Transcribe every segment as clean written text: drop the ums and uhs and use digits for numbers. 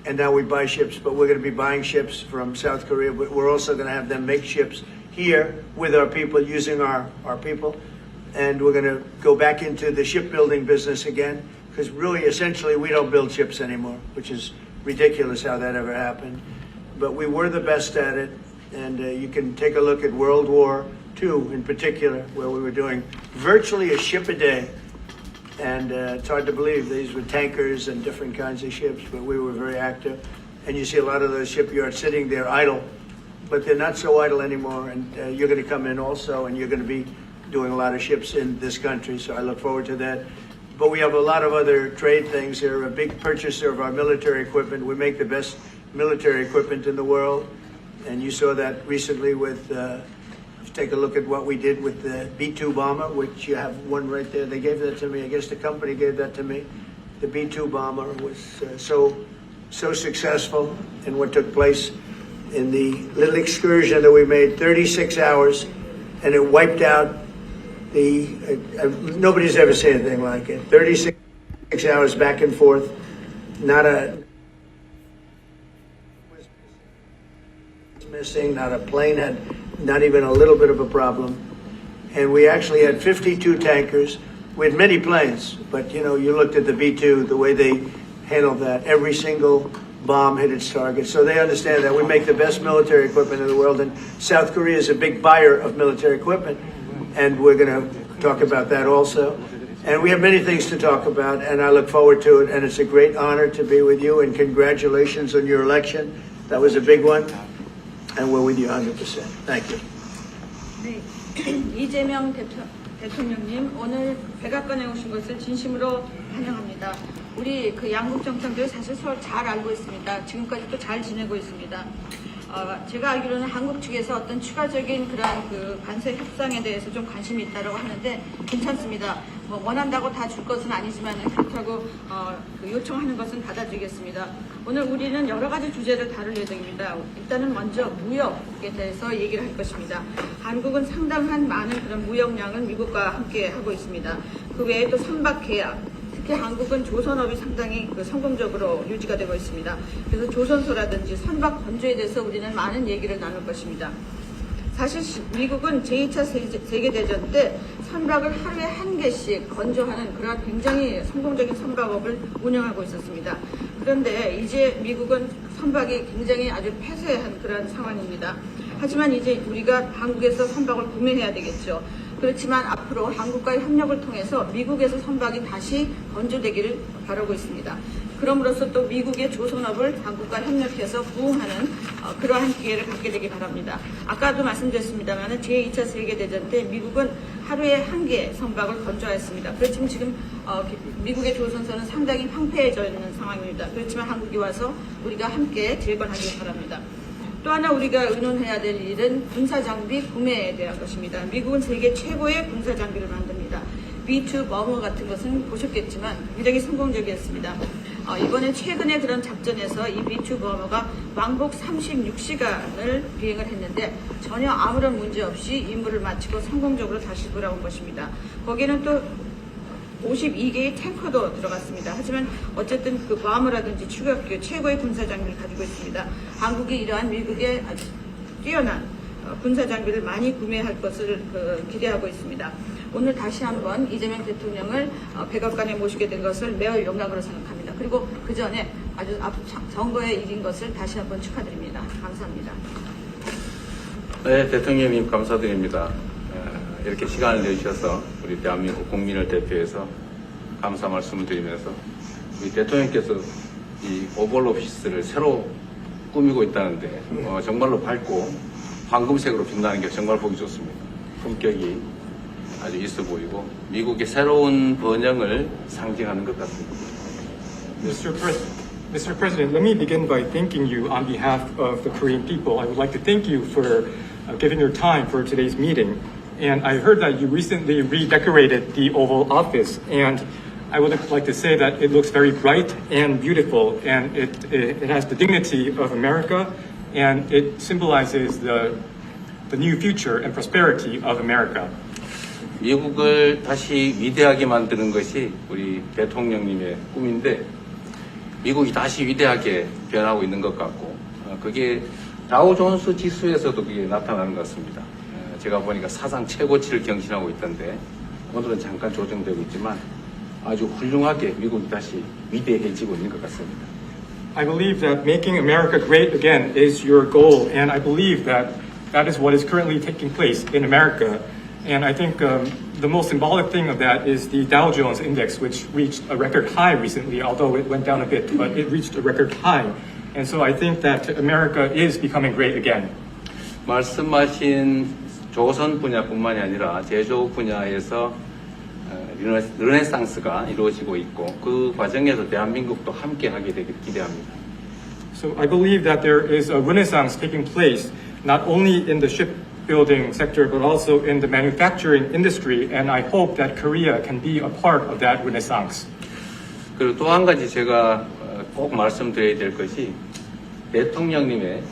and now we buy ships, but we're going to be buying ships from South Korea, but we're also going to have them make ships here with our people, using our people, and we're going to go back into the shipbuilding business again, because really, essentially, we don't build ships anymore, which is ridiculous how that ever happened. But we were the best at it, and you can take a look at World War II in particular, where we were doing virtually a ship a day. And it's hard to believe these were tankers and different kinds of ships, but we were very active. And you see a lot of those shipyards sitting there idle, but they're not so idle anymore. And you're going to come in also, and you're going to be doing a lot of ships in this country. So I look forward to that. But we have a lot of other trade things here. We're a big purchaser of our military equipment. We make the best military equipment in the world. And you saw that recently with, take a look at what we did with the B-2 bomber, which you have one right there. They gave that to me. I guess the company gave that to me. The B-2 bomber was so successful in what took place in the little excursion that we made, 36 hours, and it wiped out the, nobody's ever seen anything like it. 36 hours back and forth, not missing, not a plane had not even a little bit of a problem. And we actually had 52 tankers. We had many planes, but you know, you looked at the B-2, the way they handled that. Every single bomb hit its target. So they understand that we make the best military equipment in the world, and South Korea is a big buyer of military equipment. And we're going to talk about that also. And we have many things to talk about, and I look forward to it. And it's a great honor to be with you, and congratulations on your election. That was a big one. And we're with you 100%. Thank you. 네, 이재명 대통령님 오늘 백악관에 오신 것을 진심으로 환영합니다. 우리 그 양국 정상들 사실 서로 잘 알고 있습니다. 지금까지도 잘 지내고 있습니다. 제가 알기로는 한국 측에서 어떤 추가적인 그런 그 관세 협상에 대해서 좀 관심이 있다고 하는데 괜찮습니다. 뭐 원한다고 다 줄 것은 아니지만 그렇다고 그 요청하는 것은 받아들이겠습니다. 오늘 우리는 여러 가지 주제를 다룰 예정입니다. 일단은 먼저 무역에 대해서 얘기를 할 것입니다. 한국은 상당한 많은 그런 무역량을 미국과 함께 하고 있습니다. 그 외에 또 선박 계약, 특히 한국은 조선업이 상당히 성공적으로 유지가 되고 있습니다. 그래서 조선소라든지 선박 건조에 대해서 우리는 많은 얘기를 나눌 것입니다. 사실 미국은 제2차 세계대전 때 선박을 하루에 한 개씩 건조하는 그런 굉장히 성공적인 선박업을 운영하고 있었습니다. 그런데 이제 미국은 선박이 굉장히 아주 폐쇄한 그런 상황입니다. 하지만 이제 우리가 한국에서 선박을 구매해야 되겠죠. 그렇지만 앞으로 한국과의 협력을 통해서 미국에서 선박이 다시 건조되기를 바라고 있습니다. 그럼으로써 또 미국의 조선업을 한국과 협력해서 부흥하는 그러한 기회를 갖게 되기 바랍니다. 아까도 말씀드렸습니다만 제2차 세계대전 때 미국은 하루에 한 개 선박을 건조했습니다. 그렇지만 지금 미국의 조선선은 상당히 황폐해져 있는 상황입니다. 그렇지만 한국이 와서 우리가 함께 재건하기 바랍니다. 또 하나 우리가 의논해야 될 일은 군사장비 구매에 대한 것입니다. 미국은 세계 최고의 군사장비를 만듭니다. B-2 bomber 같은 것은 보셨겠지만 굉장히 성공적이었습니다. 이번에 최근에 그런 작전에서 이 B-2 bomber가 왕복 36시간을 비행을 했는데 전혀 아무런 문제 없이 임무를 마치고 성공적으로 다시 돌아온 것입니다. 거기에는 또 52개의 탱커도 들어갔습니다. 하지만 어쨌든 그 bomber라든지 추격기 최고의 군사장비를 가지고 있습니다. 한국이 이러한 미국의 아주 뛰어난 군사장비를 많이 구매할 것을 기대하고 있습니다. 오늘 다시 한번 이재명 대통령을 백악관에 모시게 된 것을 매우 영광으로 생각합니다. 그리고 그 전에 아주 선거에 이긴 것을 다시 한번 축하드립니다. 감사합니다. 네, 대통령님 감사드립니다. 이렇게 시간을 내주셔서 우리 대한민국 국민을 대표해서 감사 말씀을 드리면서 우리 대통령께서 이 오벌 오피스를 새로 꾸미고 있다는데 정말로 밝고 황금색으로 빛나는 게 정말 보기 좋습니다. 품격이 아주 있어 보이고 미국의 새로운 번영을 상징하는 것 같습니다. Mr. President, let me begin by thanking you on behalf of the Korean people. I would like to thank you for giving your time for today's meeting. And I heard that you recently redecorated the Oval Office, and I would like to say that it looks very bright and beautiful, and it has the dignity of America, and it symbolizes the new future and prosperity of America. 미국을 다시 위대하게 만드는 것이 우리 대통령님의 꿈인데 미국이 다시 위대하게 변하고 있는 것 같고 그게 다우존스 지수에서도 그게 나타나는 것 같습니다. 제가 보니까 사상 최고치를 경신하고 있던데 오늘은 잠깐 조정되고 있지만 아주 훌륭하게 미국이 다시 위대해지고 있는 것 같습니다. I believe that making America great again is your goal, and I believe that that is what is currently taking place in America. And I think the most symbolic thing of that is the Dow Jones Index, which reached a record high recently, although it went down a bit, but it reached a record high. And so I think that America is becoming great again. 말씀하신 조선 분야뿐만이 아니라 제조 분야에서 르네상스가 이루어지고 있고 그 과정에서 대한민국도 함께하게 되길 기대합니다. So I believe that there is a renaissance taking place not only in the shipbuilding sector but also in the manufacturing industry, and I hope that Korea can be a part of that renaissance. 그리고 또 한 가지 제가 꼭 말씀드려야 될 것이 대통령님의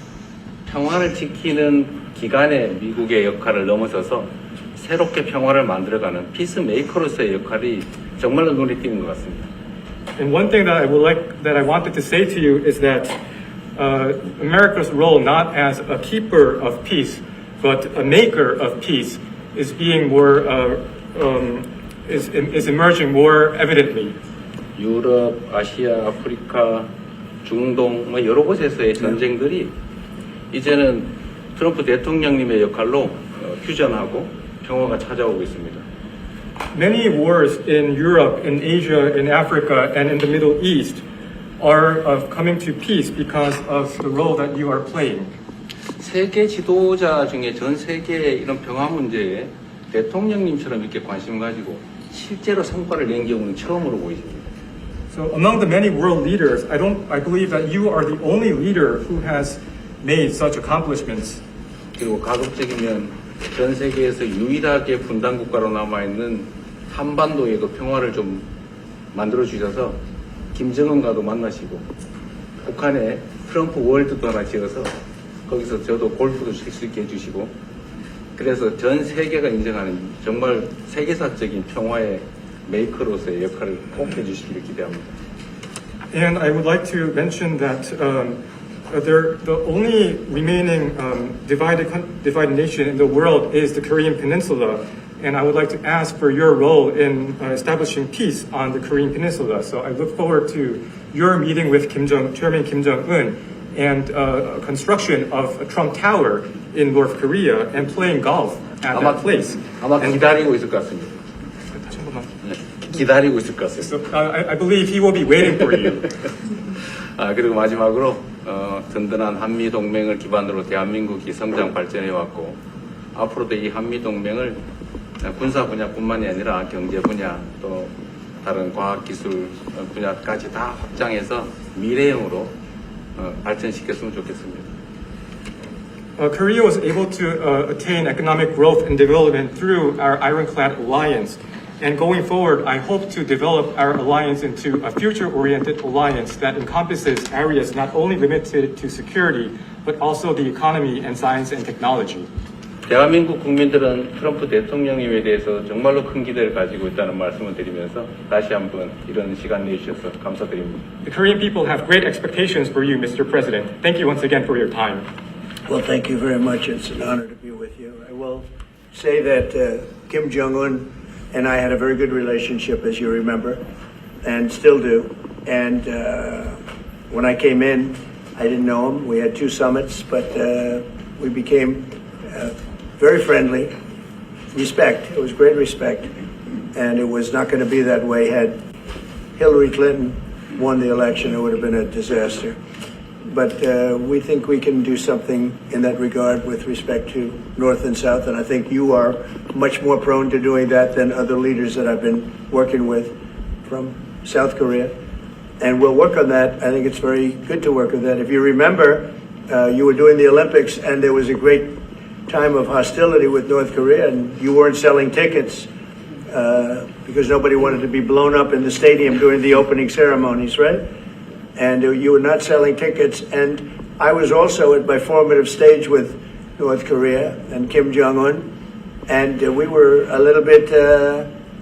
평화를 지키는 기간의 미국의 역할을 넘어서서 새롭게 평화를 만들어가는 피스메이커로서의 역할이 정말로 눈에 띄는 것 같습니다. And one thing that I wanted to say to you is that America's role not as a keeper of peace, but a maker of peace, is being more is emerging more evidently. 유럽, 아시아, 아프리카, 중동 여러 곳에서의 전쟁들이 이제는 트럼프 대통령님의 역할로 휴전하고 평화가 찾아오고 있습니다. Many wars in Europe, in Asia, in Africa, and in the Middle East are coming to peace because of the role that you are playing. 세계 지도자 중에 전 세계의 이런 평화 문제에 대통령님처럼 이렇게 관심 가지고 실제로 성과를 낸 경우는 처음으로 보이십니다. So among the many world leaders, I believe that you are the only leader who has made such accomplishments. 그리고 가급적이면 전 세계에서 유일하게 분단 국가로 남아있는 한반도에도 평화를 좀 만들어 주셔서 김정은과도 만나시고 북한에 트럼프 월드도 하나 지어서 거기서 저도 골프도 칠 수 있게 해주시고 그래서 전 세계가 인정하는 정말 세계사적인 평화의 메이커로서의 역할을 꼭 해주시기를 기대합니다. And I would like to mention that the only remaining divided nation in the world is the Korean Peninsula, and I would like to ask for your role in establishing peace on the Korean Peninsula. So I look forward to your meeting with Chairman Kim Jong-un and construction of a Trump Tower in North Korea and playing golf at that place. 아마 기다리고 있을 것 같습니다. 네, 기다리고 있을 것 같습니다. So I believe he will be waiting for you. 그리고 마지막으로 든든한 한미 동맹을 기반으로 대한민국이 성장 발전해왔고 앞으로도 이 한미 동맹을 군사 분야뿐만이 아니라 경제 분야 또 다른 과학 기술 분야까지 다 확장해서 미래형으로 발전시켰으면 좋겠습니다. Korea was able to attain economic growth and development through our ironclad alliance. And going forward, I hope to develop our alliance into a future-oriented alliance that encompasses areas not only limited to security, but also the economy and science and technology. 대한민국 국민들은 트럼프 대통령님에 대해서 정말로 큰 기대를 가지고 있다는 말씀을 드리면서 다시 한번 이런 시간 내주셔서 감사드립니다. The Korean people have great expectations for you, Mr. President. Thank you once again for your time. Well, thank you very much. It's an honor to be with you. I will say that Kim Jong-un and I had a very good relationship, as you remember, and still do. And when I came in, I didn't know him. We had 2 summits, but we became very friendly. Respect. It was great respect. And it was not going to be that way had Hillary Clinton won the election. It would have been a disaster. But we think we can do something in that regard with respect to North and South, and I think you are much more prone to doing that than other leaders that I've been working with from South Korea. And we'll work on that. I think it's very good to work on that. If you remember, you were doing the Olympics, and there was a great time of hostility with North Korea, and you weren't selling tickets because nobody wanted to be blown up in the stadium during the opening ceremonies, right? And you were not selling tickets. And I was also at my formative stage with North Korea and Kim Jong-un, and we were a little bit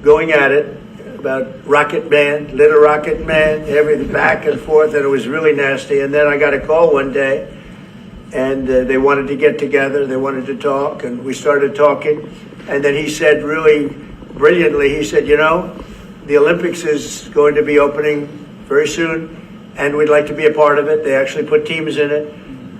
going at it, about Rocket Man, Little Rocket Man, everything back and forth, and it was really nasty. And then I got a call one day, and they wanted to get together, they wanted to talk, and we started talking. And then he said really brilliantly, he said, you know, the Olympics is going to be opening very soon, and we'd like to be a part of it. They actually put teams in it.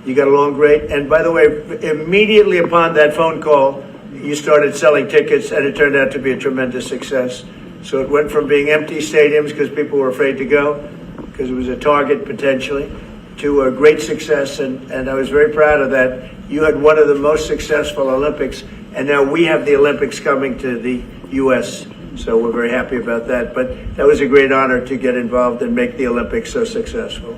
You got along great. And by the way, immediately upon that phone call, you started selling tickets, and it turned out to be a tremendous success. So it went from being empty stadiums because people were afraid to go, because it was a target potentially, to a great success. And I was very proud of that. You had one of the most successful Olympics, and now we have the Olympics coming to the U.S., so we're very happy about that. But that was a great honor to get involved and make the Olympics so successful.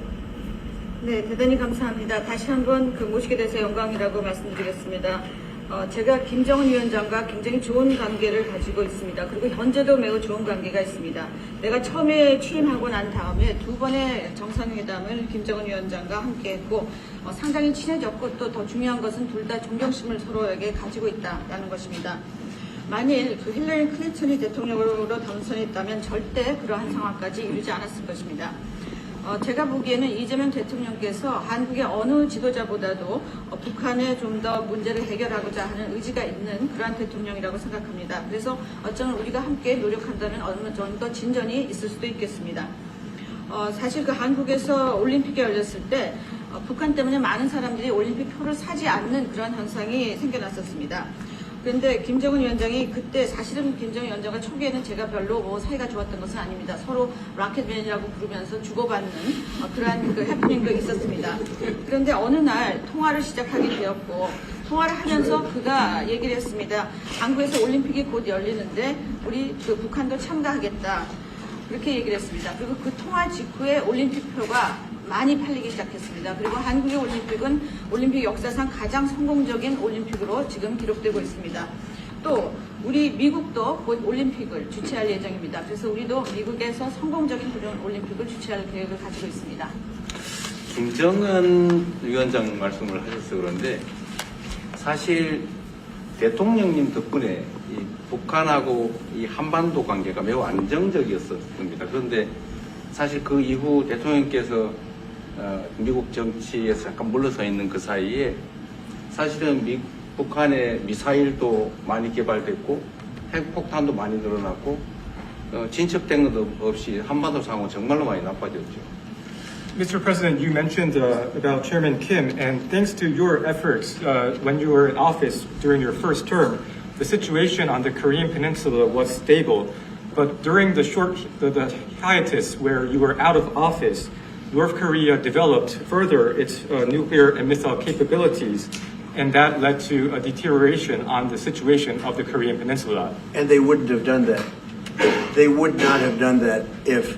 네, 대단히 감사합니다. 다시 한번 모시게 돼서 영광이라고 말씀드리겠습니다. 제가 김정은 위원장과 굉장히 좋은 관계를 가지고 있습니다. 그리고 현재도 매우 좋은 관계가 있습니다. 내가 처음에 취임하고 난 다음에 두 번의 정상회담을 김정은 위원장과 함께 했고 상당히 친해졌고 또 더 중요한 것은 둘 다 존경심을 서로에게 가지고 있다는 것입니다. 만일 힐러리 클린턴이 대통령으로 당선했다면 절대 그러한 상황까지 이루지 않았을 것입니다. 제가 보기에는 이재명 대통령께서 한국의 어느 지도자보다도 북한에 좀 더 문제를 해결하고자 하는 의지가 있는 그러한 대통령이라고 생각합니다. 그래서 어쩌면 우리가 함께 노력한다면 어느 정도 진전이 있을 수도 있겠습니다. 사실 그 한국에서 올림픽이 열렸을 때 북한 때문에 많은 사람들이 올림픽 표를 사지 않는 그런 현상이 생겨났었습니다. 그런데 김정은 위원장이 그때 사실은 김정은 위원장과 초기에는 제가 별로 사이가 좋았던 것은 아닙니다. 서로 라켓맨이라고 부르면서 주고받는 그러한 그 해프닝도 있었습니다. 그런데 어느 날 통화를 시작하게 되었고 통화를 하면서 그가 얘기를 했습니다. 한국에서 올림픽이 곧 열리는데 우리 그 북한도 참가하겠다. 그렇게 얘기를 했습니다. 그리고 그 통화 직후에 올림픽표가 많이 팔리기 시작했습니다. 그리고 한국의 올림픽은 올림픽 역사상 가장 성공적인 올림픽으로 지금 기록되고 있습니다. 또 우리 미국도 곧 올림픽을 주최할 예정입니다. 그래서 우리도 미국에서 성공적인 그런 올림픽을 주최할 계획을 가지고 있습니다. 김정은 위원장 말씀을 하셔서 그런데 사실 대통령님 덕분에 이 북한하고 이 한반도 관계가 매우 안정적이었습니다. 그런데 사실 그 이후 대통령께서 미국 정치에서 잠깐 물러서 있는 그 사이에 사실은 북한의 미사일도 많이 개발됐고 핵폭탄도 많이 늘어났고 진척된 것도 없이 한반도 상황은 정말로 많이 나빠졌죠. Mr. President, you mentioned about Chairman Kim, and thanks to your efforts when you were in office during your first term, the situation on the Korean Peninsula was stable. But during the hiatus where you were out of office, North Korea developed further its nuclear and missile capabilities, and that led to a deterioration on the situation of the Korean Peninsula. And they wouldn't have done that. They would not have done that if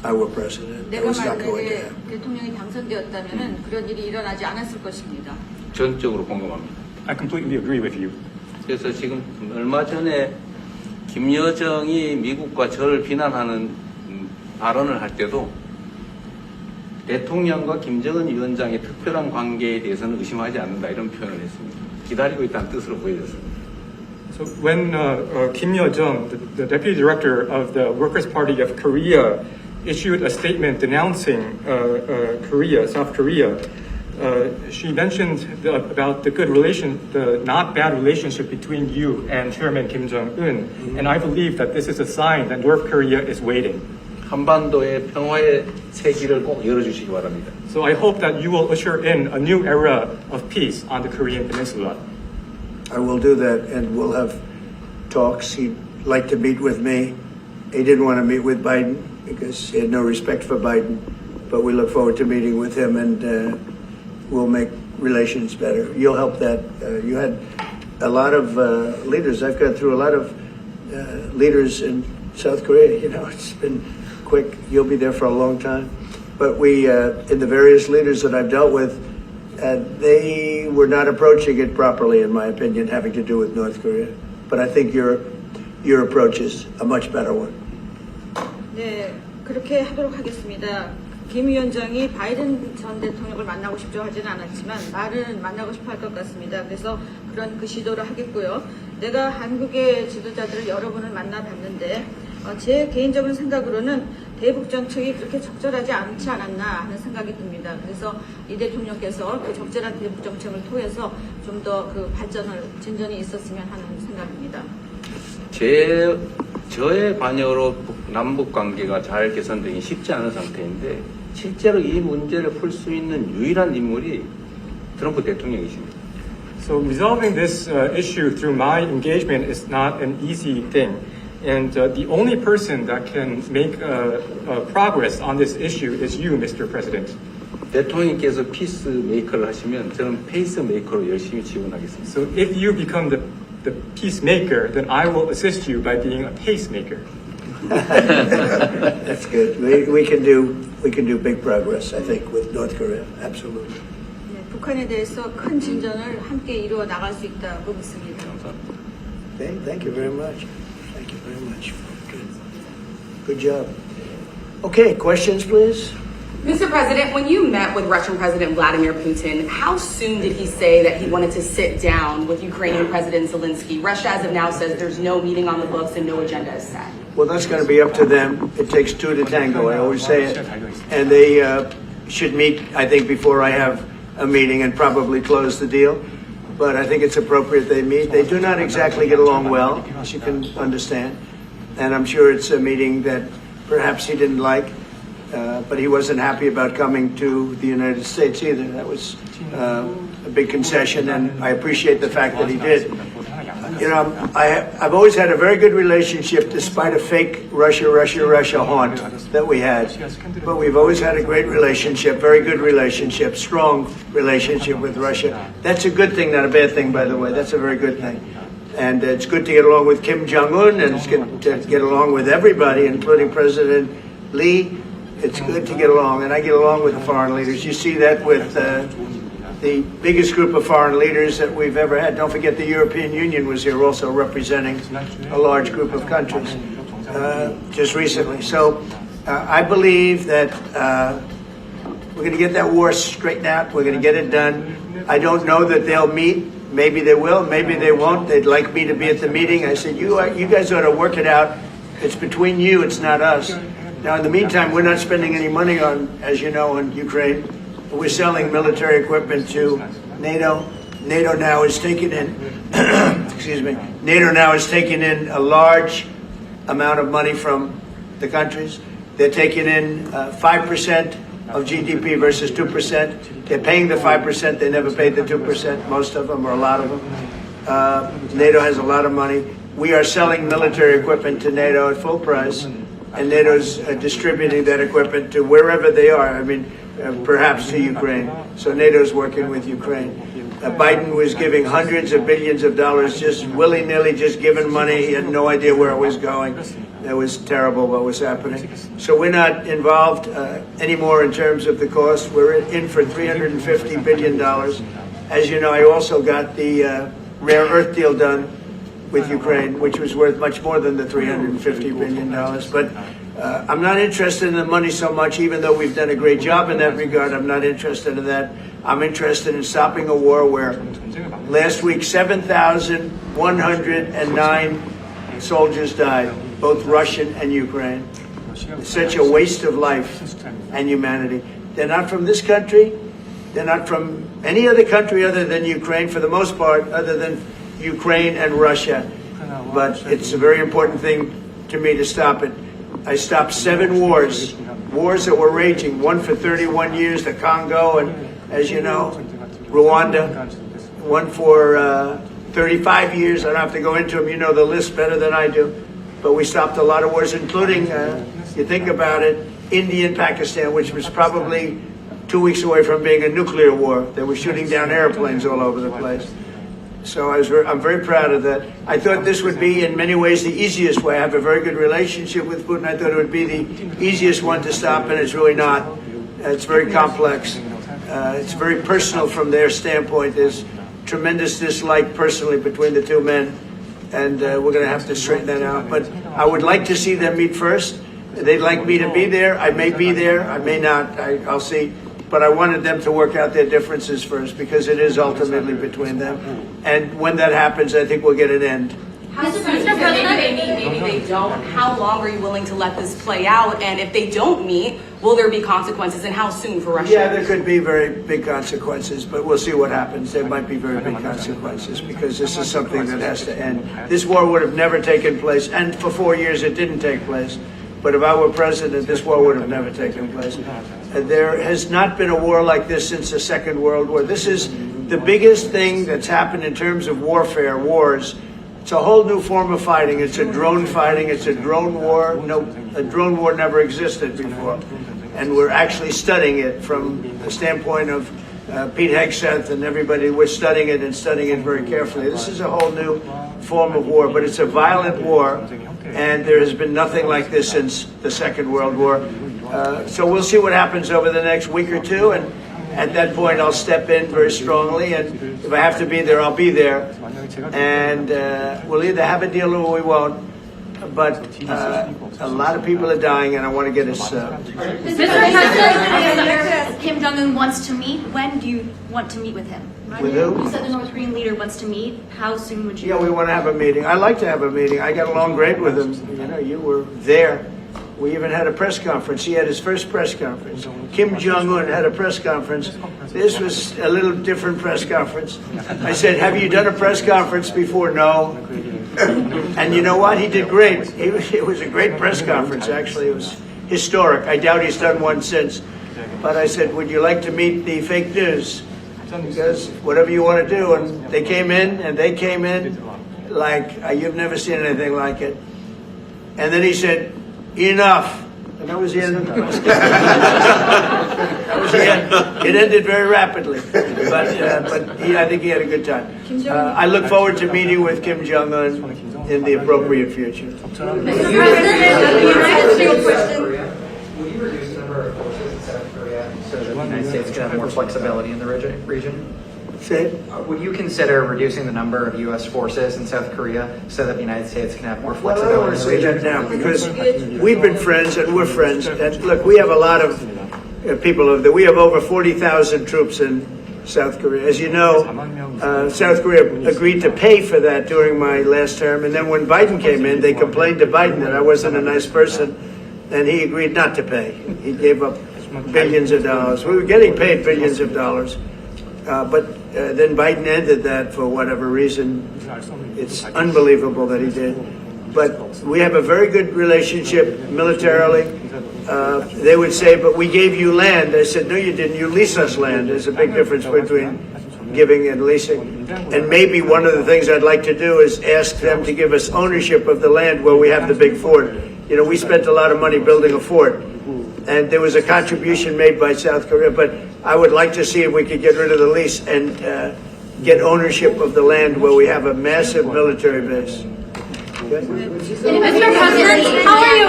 I were president. That 내가 was not going to 만약에 happen. 대통령이 당선되었다면 그런 일이 일어나지 않았을 것입니다. 전적으로 공감합니다. I completely agree with you. 그래서 지금 얼마 전에 김여정이 미국과 저를 비난하는 발언을 할 때도 대통령과 김정은 위원장의 특별한 관계에 대해서는 의심하지 않는다 이런 표현을 했습니다. 기다리고 있다는 뜻으로 보여졌습니다. So when Kim Yo-jong, the deputy director of the Workers' Party of Korea, issued a statement denouncing South Korea, she mentioned about the not bad relationship between you and Chairman Kim Jong-un, and I believe that this is a sign that North Korea is waiting. 한반도의 평화의 새 길을 꼭 열어주시기 바랍니다. So I hope that you will usher in a new era of peace on the Korean Peninsula. I will do that, and we'll have talks. He'd like to meet with me. He didn't want to meet with Biden because he had no respect for Biden, but we look forward to meeting with him, and we'll make relations better. You'll help that. You had a lot of leaders. I've gone through a lot of leaders in South Korea. You know, it's been quick. You'll be there for a long time. But we, in the various leaders that I've dealt with, they were not approaching it properly, in my opinion, having to do with North Korea. But I think your approach is a much better one. 네, 그렇게 하도록 하겠습니다. 김 위원장이 바이든 전 대통령을 만나고 싶죠 하지는 않았지만 말은 만나고 싶어 할 것 같습니다. 그래서 그런 그 시도를 하겠고요. 내가 한국의 지도자들을 여러 분을 만나봤는데 제 개인적인 생각으로는 대북 정책이 그렇게 적절하지 않지 않았나 하는 생각이 듭니다. 그래서 이 대통령께서 그 적절한 대북 정책을 통해서 좀 더 그 진전이 있었으면 하는 생각입니다. 저의 관여로 남북 관계가 잘 개선되기 쉽지 않은 상태인데 실제로 이 문제를 풀 수 있는 유일한 인물이 트럼프 대통령이십니다. So resolving this issue through my engagement is not an easy thing. And the only person that can make progress on this issue is you, Mr. President. 대통령께서 피스 메이커를 하시면 저는 페이스 메이커로 열심히 지원하겠습니다. So if you become the peacemaker, then I will assist you by being a pacemaker. That's good. We can do big progress, I think, with North Korea. Absolutely. 네, 북한에 대해서 큰 진전을 함께 이루어 나갈 수 있다고 믿습니다. 감사합니다. Okay, thank you very much. Thank you very much. Good job. Okay, questions, please. Mr. President, when you met with Russian President Vladimir Putin, how soon did he say that he wanted to sit down with Ukrainian President Zelensky? Russia, as of now, says there's no meeting on the books and no agenda is set. Well, that's going to be up to them. It takes two to tango, I always say it. And they should meet, I think, before I have a meeting and probably close the deal. But I think it's appropriate they meet. They do not exactly get along well, as you can understand. And I'm sure it's a meeting that perhaps he didn't like. But he wasn't happy about coming to the United States either. That was a big concession, and I appreciate the fact that he did. You know, I've always had a very good relationship, despite a fake Russia haunt that we had. But we've always had a great relationship, very good relationship, strong relationship with Russia. That's a good thing, not a bad thing, by the way. That's a very good thing. And it's good to get along with Kim Jong-un, and it's good to get along with everybody, including President Lee. It's good to get along, and I get along with the foreign leaders. You see that with the biggest group of foreign leaders that we've ever had. Don't forget the European Union was here also representing a large group of countries just recently. So I believe that we're going to get that war straightened out. We're going to get it done. I don't know that they'll meet. Maybe they will. Maybe they won't. They'd like me to be at the meeting. I said, you guys ought to work it out. It's between you. It's not us. Now, in the meantime, we're not spending any money on, as you know, on Ukraine. We're selling military equipment to NATO. NATO now is taking in, excuse me, NATO now is taking in a large amount of money from the countries. They're taking in 5% of GDP versus 2%. They're paying the 5%. They never paid the 2%, most of them, or a lot of them. NATO has a lot of money. We are selling military equipment to NATO at full price. And NATO's distributing that equipment to wherever they are. I mean, perhaps to Ukraine. So NATO's working with Ukraine. Biden was giving hundreds of billions of dollars, just willy-nilly, just giving money. He had no idea where it was going. That was terrible what was happening. So we're not involved anymore in terms of the cost. We're in for $350 billion. As you know, I also got the rare earth deal done with Ukraine, which was worth much more than the $350 billion. But I'm not interested in the money so much, even though we've done a great job in that regard. I'm not interested in that. I'm interested in stopping a war where last week 7,109 soldiers died, both Russian and Ukraine. It's such a waste of life and humanity. They're not from this country. They're not from any other country other than Ukraine, for the most part, other than Ukraine and Russia. But it's a very important thing to me to stop it. I stopped 7 wars that were raging, one for 31 years, the Congo, and as you know, Rwanda, one for 35 years. I don't have to go into them. You know the list better than I do. But we stopped a lot of wars, including, you think about it, India and Pakistan, which was probably 2 weeks away from being a nuclear war. They were shooting down airplanes all over the place. So I'm very proud of that. I thought this would be, in many ways, the easiest way. I have a very good relationship with Putin. I thought it would be the easiest one to stop, and it's really not. It's very complex. It's very personal from their standpoint. There's tremendous dislike personally between the two men, and we're going to have to straighten that out. But I would like to see them meet first. They'd like me to be there. I may be there. I may not. I'll see. But I wanted them to work out their differences first, because it is ultimately between them. And when that happens, I think we'll get an end How soon? Maybe they don't. How long are you willing to let this play out? And if they don't meet, will there be consequences? And how soon for Russia? Yeah, there could be very big consequences, but we'll see what happens. There might be very big consequences because this is something that has to end. This war would have never taken place, and for 4 years it didn't take place. But if I were president, this war would have never taken place. There has not been a war like this since the Second World War. This is the biggest thing that's happened in terms of warfare, wars. It's a whole new form of fighting. It's a drone fighting. It's a drone war. No, a drone war never existed before. And we're actually studying it from the standpoint of Pete Hegseth and everybody. We're studying it and studying it very carefully. This is a whole new form of war, but it's a violent war. And there has been nothing like this since the Second World War. So we'll see what happens over the next week or two. And at that point, I'll step in very strongly. And if I have to be there, I'll be there. And we'll either have a deal or we won't. But a lot of people are dying, and I want to get us. Mr. President, Kim Jong-un wants to meet. When do you want to meet with him? With who? You said the North Korean leader wants to meet. How soon would you? Yeah, we want to have a meeting. I like to have a meeting. I got along great with him. You know, you were there. We even had a press conference. He had his first press conference. Kim Jong-un had a press conference. This was a little different press conference. I said, have you done a press conference before? No. And you know what? He did great. It was a great press conference, actually. It was historic. I doubt he's done one since. But I said, would you like to meet the fake news? Because whatever you want to do. And they came in, like you've never seen anything like it. And then he said, enough. And that was the end of the press conference. That was the end. It ended very rapidly. But I think he had a good time. I look forward to meeting with Kim Jong-un in the appropriate future. Mr. President, Will you reduce the number of forces in South Korea so that the United States can have more flexibility in the region? Say it. Would you consider reducing the number of U.S. forces in South Korea so that the United States can have more Well, I don't want flexibility to in the say that region? now because we've been friends and we're friends. And look, we have a lot of people over there. We have over 40,000 troops in South Korea. As you know, South Korea agreed to pay for that during my last term. And then when Biden came in, they complained to Biden that I wasn't a nice person. And he agreed not to pay. He gave up billions of dollars. We were getting paid billions of dollars. But then Biden ended that for whatever reason. It's unbelievable that he did. But we have a very good relationship militarily. They would say, but we gave you land. I said, no, you didn't. You lease us land. There's a big difference between giving and leasing. And maybe one of the things I'd like to do is ask them to give us ownership of the land where we have the big fort. You know, we spent a lot of money building a fort. And there was a contribution made by South Korea, but I would like to see if we could get rid of the lease and get ownership of the land where we have a massive military base. Okay? Mr. President, how are you?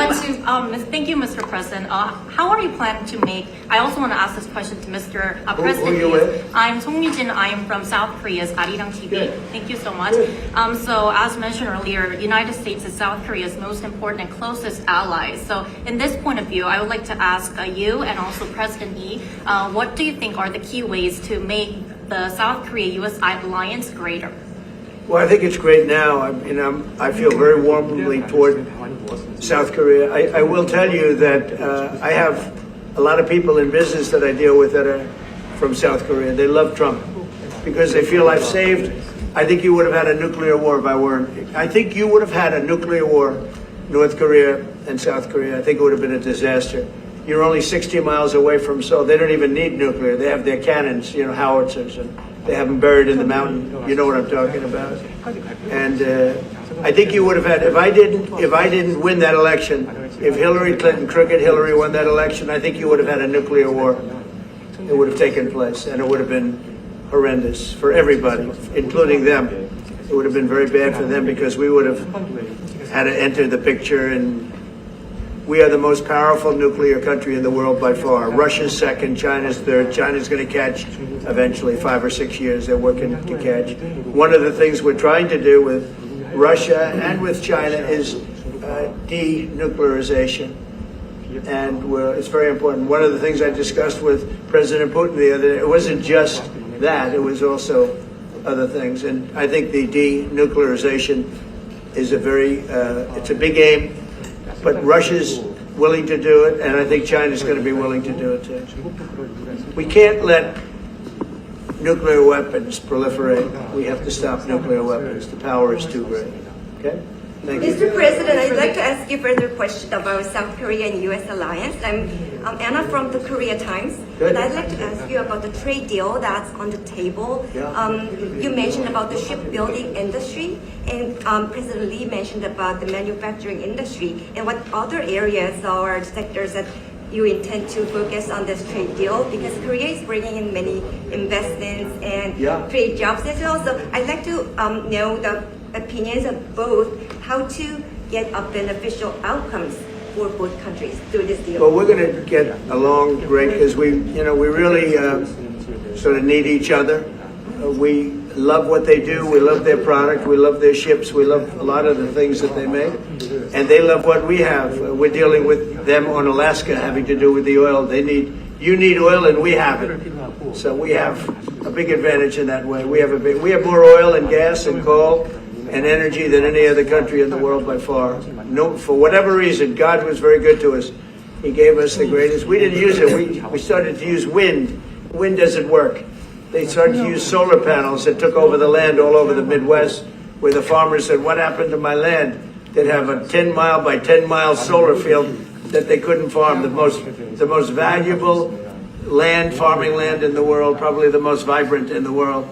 Thank you, Mr. President. How are you planning to make? I also want to ask this question to Mr. President. Who are you with? I'm Song Mi-jin. I am from South Korea's Arirang TV. Good. Thank you so much. So, as mentioned earlier, United States is South Korea's most important and closest ally. So, in this point of view, I would like to ask you and also President Lee, what do you think are the key ways to make the South Korea-U.S. alliance greater? Well, I think it's great now. I feel very warmly toward South Korea. I will tell you that I have a lot of people in business that I deal with that are from South Korea. They love Trump because they feel I've saved. I think you would have had a nuclear war if I weren't. I think you would have had a nuclear war, North Korea and South Korea. I think it would have been a disaster. You're only 60 miles away from Seoul. They don't even need nuclear. They have their cannons, howitzers, and they have them buried in the mountain. You know what I'm talking about. And I think you would have had, if I didn't win that election, if Hillary Clinton, crooked Hillary, won that election, I think you would have had a nuclear war. It would have taken place, and it would have been horrendous for everybody, including them. It would have been very bad for them because we would have had to enter the picture, and we are the most powerful nuclear country in the world by far. Russia's second, China's third. China's going to catch eventually, 5 or 6 years they're working to catch. One of the things we're trying to do with Russia and with China is denuclearization. And it's very important. One of the things I discussed with President Putin the other day, it wasn't just that, it was also other things. And I think the denuclearization is a it's a big aim, but Russia's willing to do it, and I think China's going to be willing to do it too. We can't let nuclear weapons proliferate. We have to stop nuclear weapons. The power is too great. Okay? Thank you. Mr. President, I'd like to ask you further question about South Korea and U.S. alliance. I'm Anna from the Korea Times. Good. And I'd like to ask you about the trade deal that's on the table. Yeah. You mentioned about the shipbuilding industry, and President Lee mentioned about the manufacturing industry. And what other areas or sectors that you intend to focus on this trade deal? Because Korea is bringing in many investments and trade jobs as well. So I'd like to know the opinions of both, how to get a beneficial outcomes for both countries through this deal. Well, we're going to get along great because we really sort of need each other. We love what they do. We love their product. We love their ships. We love a lot of the things that they make. And they love what we have. We're dealing with them on Alaska having to do with the oil. You need oil and we have it. So we have a big advantage in that way. We have more oil and gas and coal and energy than any other country in the world by far. No, for whatever reason, God was very good to us. He gave us the greatest. We didn't use it. We started to use wind. Wind doesn't work. They started to use solar panels that took over the land all over the Midwest, where the farmers said, what happened to my land? They'd have a 10-mile by 10-mile solar field that they couldn't farm. The most valuable farming land in the world, probably the most vibrant in the world.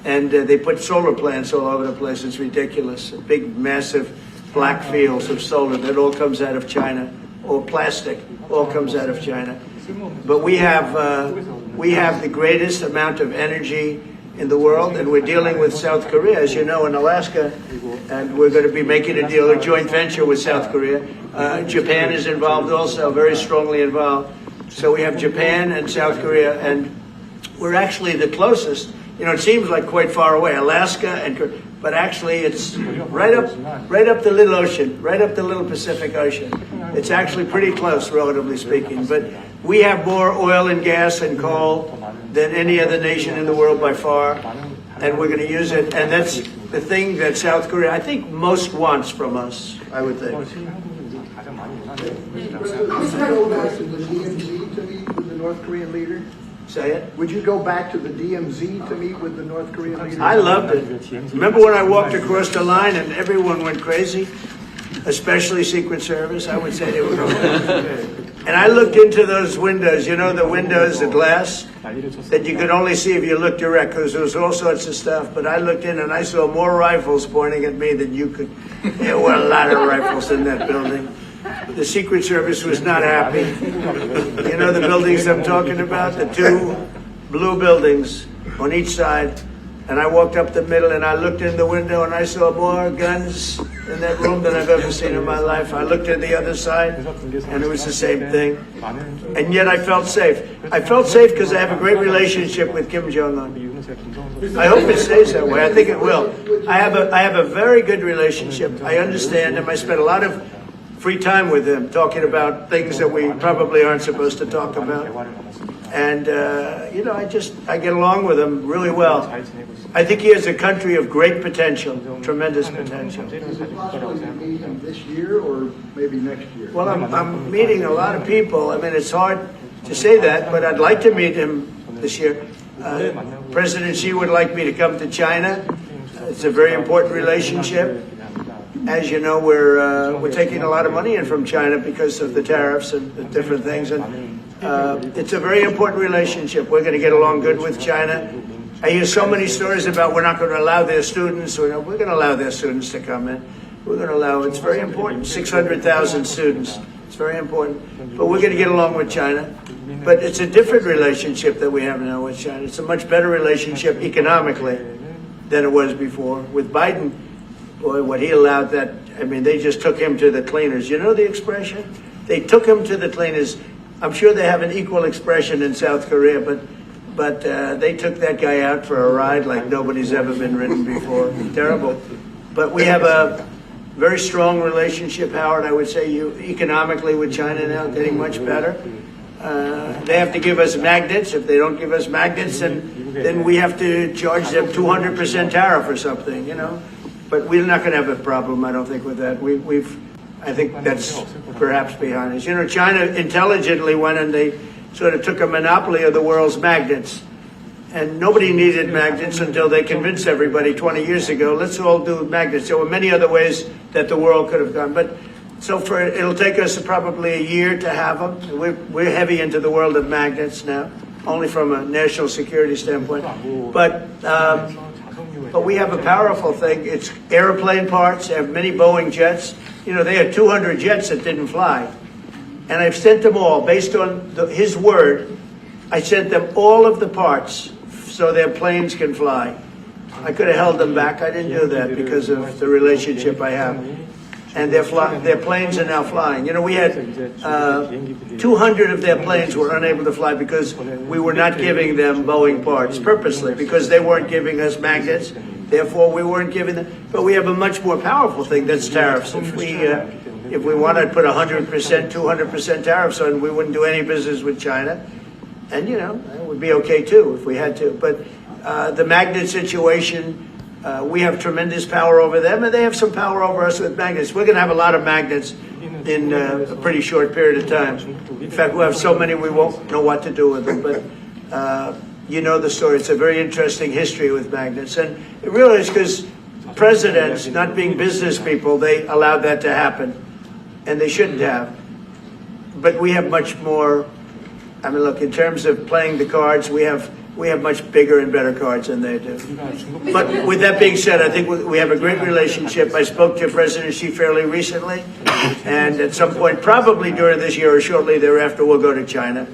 And they put solar plants all over the place. It's ridiculous. Big, massive black fields of solar that all comes out of China, or plastic, all comes out of China. But we have the greatest amount of energy in the world, and we're dealing with South Korea, as you know, in Alaska, and we're going to be making a deal, a joint venture with South Korea. Japan is involved also, very strongly involved. So we have Japan and South Korea, and we're actually the closest. You know, it seems like quite far away, Alaska, but actually it's right up the little ocean, right up the little Pacific Ocean. It's actually pretty close, relatively speaking. But we have more oil and gas and coal than any other nation in the world by far, and we're going to use it. And that's the thing that South Korea, I think, most wants from us, I would think. Would you go back to the DMZ to meet with the North Korean leader? Say it? Would you go back to the DMZ to meet with the North Korean leader? I loved it. Remember when I walked across the line and everyone went crazy? Especially Secret Service, I would say they were going. And I looked into those windows, you know, the windows, the glass, that you could only see if you looked direct, because there was all sorts of stuff. But I looked in and I saw more rifles pointing at me than you could. There were a lot of rifles in that building. The Secret Service was not happy. You know the buildings I'm talking about? The two blue buildings on each side. And I walked up the middle and I looked in the window and I saw more guns in that room than I've ever seen in my life. I looked at the other side and it was the same thing. And yet I felt safe. I felt safe because I have a great relationship with Kim Jong-un. I hope it stays that way. I think it will. I have a very good relationship. I understand him. I spent a lot of free time with him talking about things that we probably aren't supposed to talk about. And, you know, I get along with him really well. I think he has a country of great potential, tremendous potential. Is it possible to meet him this year or maybe next year? Well, I'm meeting a lot of people. I mean, it's hard to say that, but I'd like to meet him this year. President Xi would like me to come to China. It's a very important relationship. As you know, we're taking a lot of money in from China because of the tariffs and the different things. And it's a very important relationship. We're going to get along good with China. I hear so many stories about we're not going to allow their students. We're going to allow their students to come in. We're going to allow. It's very important. 600,000 students. It's very important. But we're going to get along with China. But it's a different relationship that we have now with China. It's a much better relationship economically than it was before. With Biden, boy, what he allowed that, I mean, they just took him to the cleaners. You know the expression? They took him to the cleaners. I'm sure they have an equal expression in South Korea, but they took that guy out for a ride like nobody's ever been ridden before. Terrible. But we have a very strong relationship, Howard, I would say, economically with China now, getting much better. They have to give us magnets. If they don't give us magnets, then we have to charge them 200% tariff or something, you know. but we're not going to have a problem, I don't think, with that. I think that's perhaps behind us. You know, China intelligently went and they sort of took a monopoly of the world's magnets. And nobody needed magnets until they convinced everybody 20 years ago, let's all do magnets. There were many other ways that the world could have gone. But so it'll take us probably a year to have them. We're heavy into the world of magnets now, only from a national security standpoint. But we have a powerful thing. It's airplane parts. They have many Boeing jets. You know, they had 200 jets that didn't fly. And I've sent them all, based on his word, I sent them all of the parts so their planes can fly. I could have held them back. I didn't do that because of the relationship I have. And their planes are now flying. You know, we had 200 of their planes were unable to fly because we were not giving them Boeing parts purposely, because they weren't giving us magnets. Therefore, we weren't giving them. But we have a much more powerful thing, that's tariffs. If we wanted to put 100%, 200% tariffs on, we wouldn't do any business with China. And, you know, it would be okay, too, if we had to. But the magnet situation, we have tremendous power over them, and they have some power over us with magnets. We're going to have a lot of magnets in a pretty short period of time. In fact, we'll have so many we won't know what to do with them. But you know the story. It's a very interesting history with magnets. And it really is because presidents, not being business people, they allowed that to happen. And they shouldn't have. But we have much more. I mean, look, in terms of playing the cards, we have much bigger and better cards than they do. But with that being said, I think we have a great relationship. I spoke to President Xi fairly recently, and at some point, probably during this year or shortly thereafter, we'll go to China.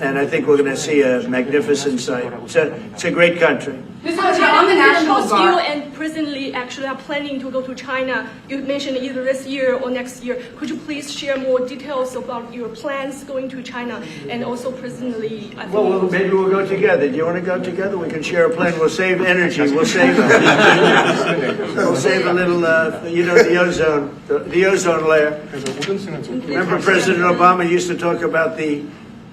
And I think we're going to see a magnificent sight. It's a great country. Mr. President, on the National You Guard. and President Lee actually are planning to go to China. You mentioned either this year or next year. Could you please share more details about your plans going to China and also President Lee? I think Well, maybe we'll go together. Do you want to go together? We can share a plane. We'll save energy. We'll save a little, you know, the ozone layer. Remember President Obama used to talk about the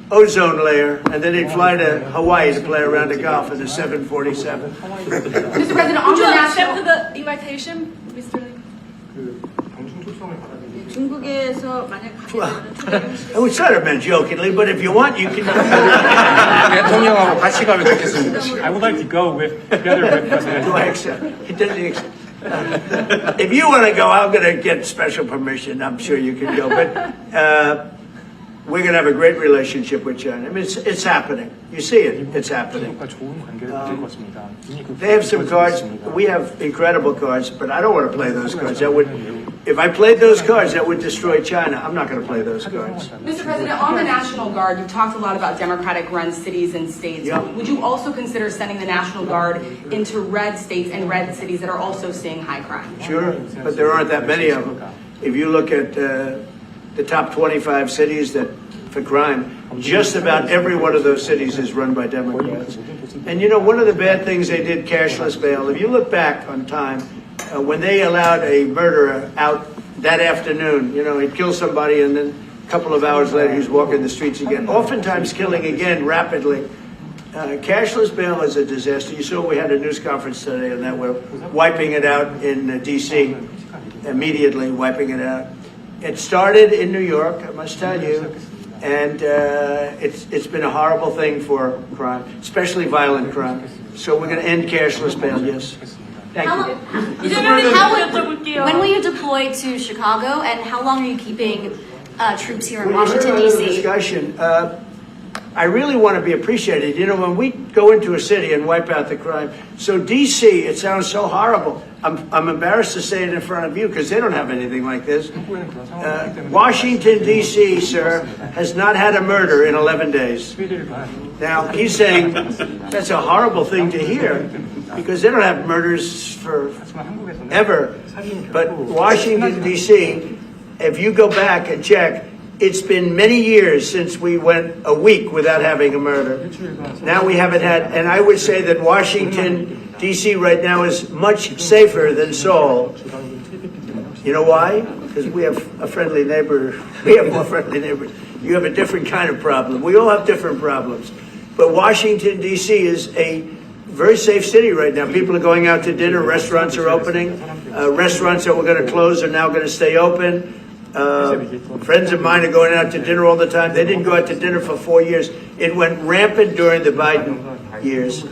ozone layer, and then he'd fly to Hawaii to play around the golf in a 747. Mr. President, on Would the you national. accept the invitation, Mr. Lee? 중국에서 만약 I was sort of meant jokingly, but if you want, you can. 대통령하고 같이 가면 좋겠습니다. I would like to go together with President. Do I accept? He doesn't accept. If you want to go, I'm going to get special permission. I'm sure you can go, but we're going to have a great relationship with China. I mean, it's happening. You see it. It's happening. They have some cards. We have incredible cards, but I don't want to play those cards. If I played those cards, that would destroy China. I'm not going to play those cards. Mr. President, on the National Guard, you've talked a lot about Democratic-run cities and states. Yeah. Would you also consider sending the National Guard into red states and red cities that are also seeing high crime? Sure, but there aren't that many of them. If you look at the top 25 cities for crime, just about every one of those cities is run by Democrats. And you know, one of the bad things they did, cashless bail, if you look back on time, when they allowed a murderer out that afternoon, you know, he'd kill somebody and then a couple of hours later he's walking the streets again, oftentimes killing again rapidly. Cashless bail is a disaster. You saw we had a news conference today on that. We're wiping it out in D.C., immediately wiping it out. It started in New York, I must tell you, and it's been a horrible thing for crime, especially violent crime. So we're going to end cashless bail, yes. Thank you. When will you deploy to Chicago, and how long are you keeping troops here in Well, Washington, you heard the D.C.? discussion. I really want to be appreciated. You know, when we go into a city and wipe out the crime, so D.C., it sounds so horrible. I'm embarrassed to say it in front of you because they don't have anything like this. Washington, D.C., sir, has not had a murder in 11 days. Now, he's saying that's a horrible thing to hear because they don't have murders for ever. But Washington, D.C., if you go back and check, it's been many years since we went a week without having a murder. Now we haven't had, and I would say that Washington, D.C. right now is much safer than Seoul. You know why? Because we have a friendly neighbor. We have more friendly neighbors. You have a different kind of problem. We all have different problems. But Washington, D.C. is a very safe city right now. People are going out to dinner. Restaurants are opening. Restaurants that were going to close are now going to stay open. Friends of mine are going out to dinner all the time. They didn't go out to dinner for 4 years. It went rampant during the Biden years.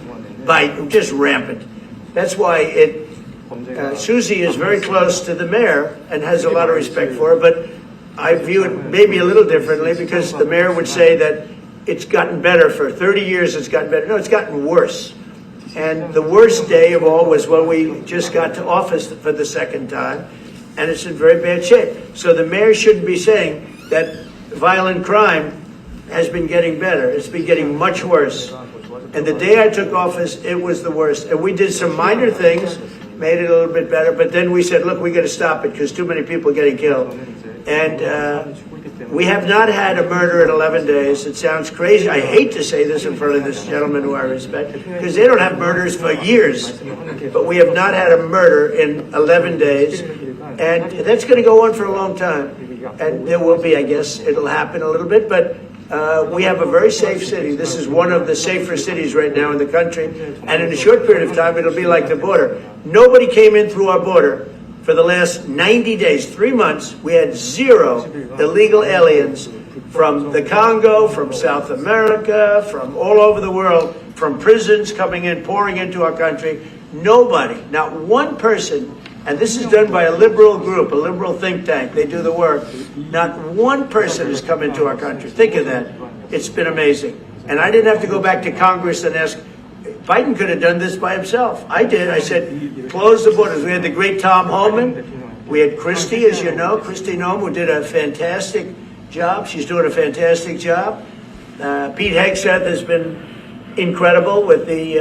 Just rampant. That's why Susie is very close to the mayor and has a lot of respect for her, but I view it maybe a little differently because the mayor would say that it's gotten better for 30 years, it's gotten better. No, it's gotten worse. And the worst day of all was when we just got to office for the second time, and it's in very bad shape. So the mayor shouldn't be saying that violent crime has been getting better. It's been getting much worse. And the day I took office, it was the worst. And we did some minor things, made it a little bit better, but then we said, look, we got to stop it because too many people are getting killed. And we have not had a murder in 11 days. It sounds crazy. I hate to say this in front of this gentleman who I respect, because they don't have murders for years. But we have not had a murder in 11 days. And that's going to go on for a long time. And there will be, I guess, it'll happen a little bit, but we have a very safe city. This is one of the safer cities right now in the country. And in a short period of time, it'll be like the border. Nobody came in through our border for the last 90 days, 3 months. We had 0 illegal aliens from the Congo, from South America, from all over the world, from prisons coming in, pouring into our country. Nobody, not one person, and this is done by a liberal group, a liberal think tank. They do the work. Not one person has come into our country. Think of that. It's been amazing. And I didn't have to go back to Congress and ask. Biden could have done this by himself. I did. I said, close the borders. We had the great Tom Homan. We had Christie, as you know, Christie Noem, who did a fantastic job. She's doing a fantastic job. Pete Hegseth has been incredible with the,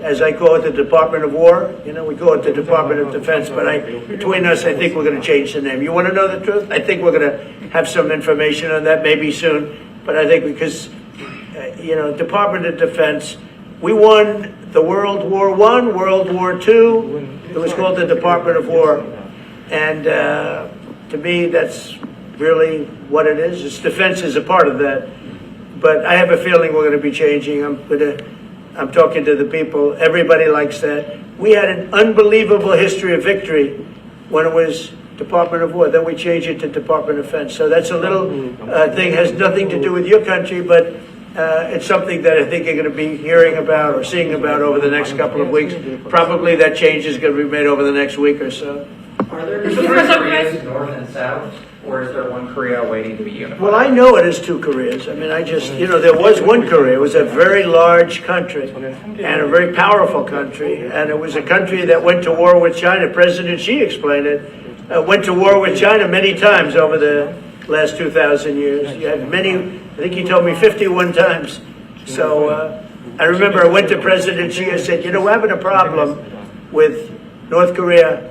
as I call it, the Department of War. You know, we call it the Department of Defense, but between us, I think we're going to change the name. You want to know the truth? I think we're going to have some information on that maybe soon. But I think because, Department of Defense, we won the World War I, World War II. It was called the Department of War. And to me, that's really what it is. Its defense is a part of that. But I have a feeling we're going to be changing. I'm talking to the people. Everybody likes that. We had an unbelievable history of victory when it was Department of War. Then we changed it to Department of Defense. So that's a little thing, has nothing to do with your country, but it's something that I think you're going to be hearing about or seeing about over the next couple of weeks. Probably that change is going to be made over the next week or so. Are there two Koreas, North and South, or is there one Korea waiting to be unified? Well, I know it is 2 Koreas. I mean, there was one Korea. It was a very large country and a very powerful country. And it was a country that went to war with China. President Xi explained it. Went to war with China many times over the last 2,000 years. You had many, I think he told me 51 times. So I remember I went to President Xi and said, we're having a problem with North Korea.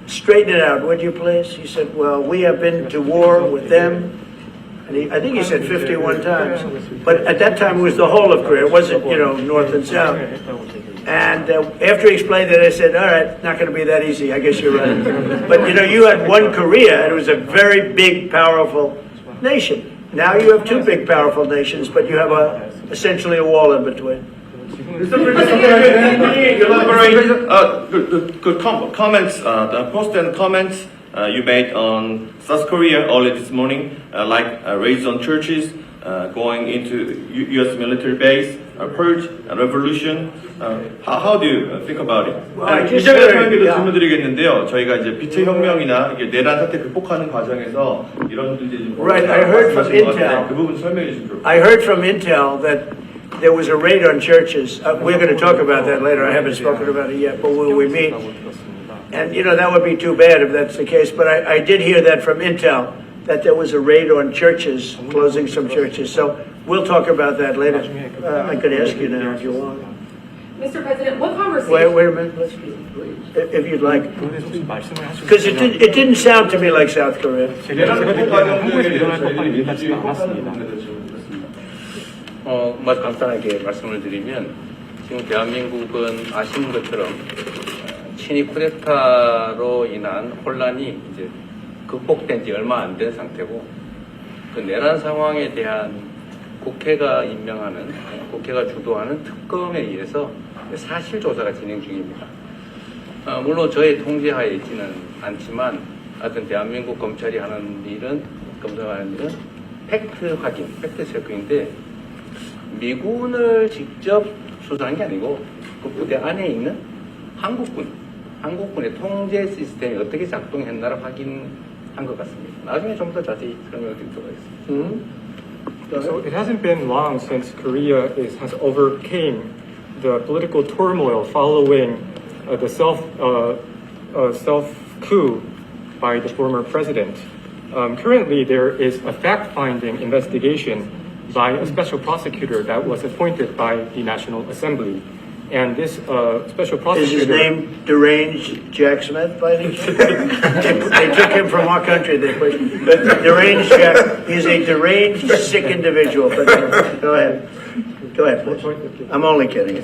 Straighten it out, would you please? He said, well, we have been to war with them. And I think he said 51 times. But at that time, it was the whole of Korea. It wasn't, North and South. And after he explained it, I said, all right, not going to be that easy. I guess you're right. But, you had one Korea, and it was a very big, powerful nation. Now you have 2 big, powerful nations, but you have essentially a wall in between. Comments, the post and comments you made on South Korea early this morning, like raids on churches, going into U.S. military base, purge, revolution. How do you think about it? 기자회견에도 질문드리겠는데요. 저희가 이제 빛의 혁명이나 내란 사태 극복하는 과정에서 이런 문제들이 Right, I heard from Intel. 그 부분 설명해 주시면 좋겠습니다. I heard from Intel that there was a raid on churches. We're going to talk about that later. I haven't spoken about it yet, but when we meet. And, that would be too bad if that's the case. But I did hear that from Intel, that there was a raid on churches, closing some churches. So we'll talk about that later. I could ask you now if you want. Mr. President, what conversation? Wait a minute, if you'd like. Because it didn't sound to me like South Korea. 아주 간단하게 말씀을 드리면 지금 대한민국은 아시는 것처럼 친위 쿠데타로 인한 혼란이 이제 극복된 지 얼마 안 된 상태고 그 내란 상황에 대한 국회가 임명하는, 국회가 주도하는 특검에 의해서 사실 조사가 진행 중입니다. 물론 저의 통제하에 있지는 않지만 하여튼 대한민국 검찰이 하는 일은, 검사하는 일은 팩트 확인, 팩트 체크인데 미군을 직접 수사한 게 아니고 그 부대 안에 있는 한국군의 통제 시스템이 어떻게 작동했나를 확인한 것 같습니다. 나중에 좀 더 자세히 설명을 드리도록 하겠습니다. So it hasn't been long since Korea has overcame the political turmoil following the self coup by the former president. Currently, there is a fact-finding investigation by a special prosecutor that was appointed by the National Assembly. And this special prosecutor... Is his name Deranged Jack Smith, by any chance? They took him from our country. But Deranged Jack, he's a deranged, sick individual. But go ahead. Go ahead, please. I'm only kidding.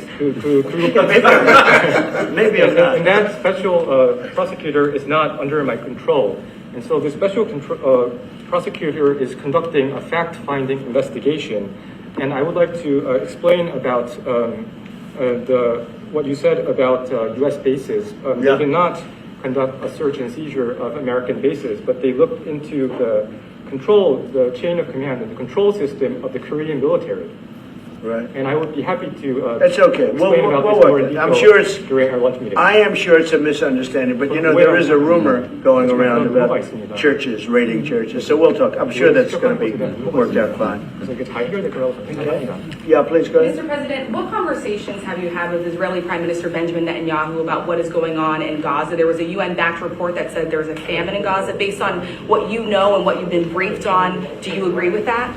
Maybe I'm not. And that special prosecutor is not under my control. And so the special prosecutor is conducting a fact-finding investigation. And I would like to explain about what you said about U.S. bases. They did not conduct a search and seizure of American bases, but they looked into the chain of command and the control system of the Korean military. Right. And I would be happy to That's okay. explain about this more in detail I'm sure it's during our lunch meeting. I am sure it's a misunderstanding, but you know there is a rumor going around about churches raiding churches. So we'll talk. I'm sure that's going to be worked out fine. Yeah, please go ahead. Mr. President, what conversations have you had with Israeli Prime Minister Benjamin Netanyahu about what is going on in Gaza? There was a UN-backed report that said there's a famine in Gaza. Based on what you know and what you've been briefed on, do you agree with that?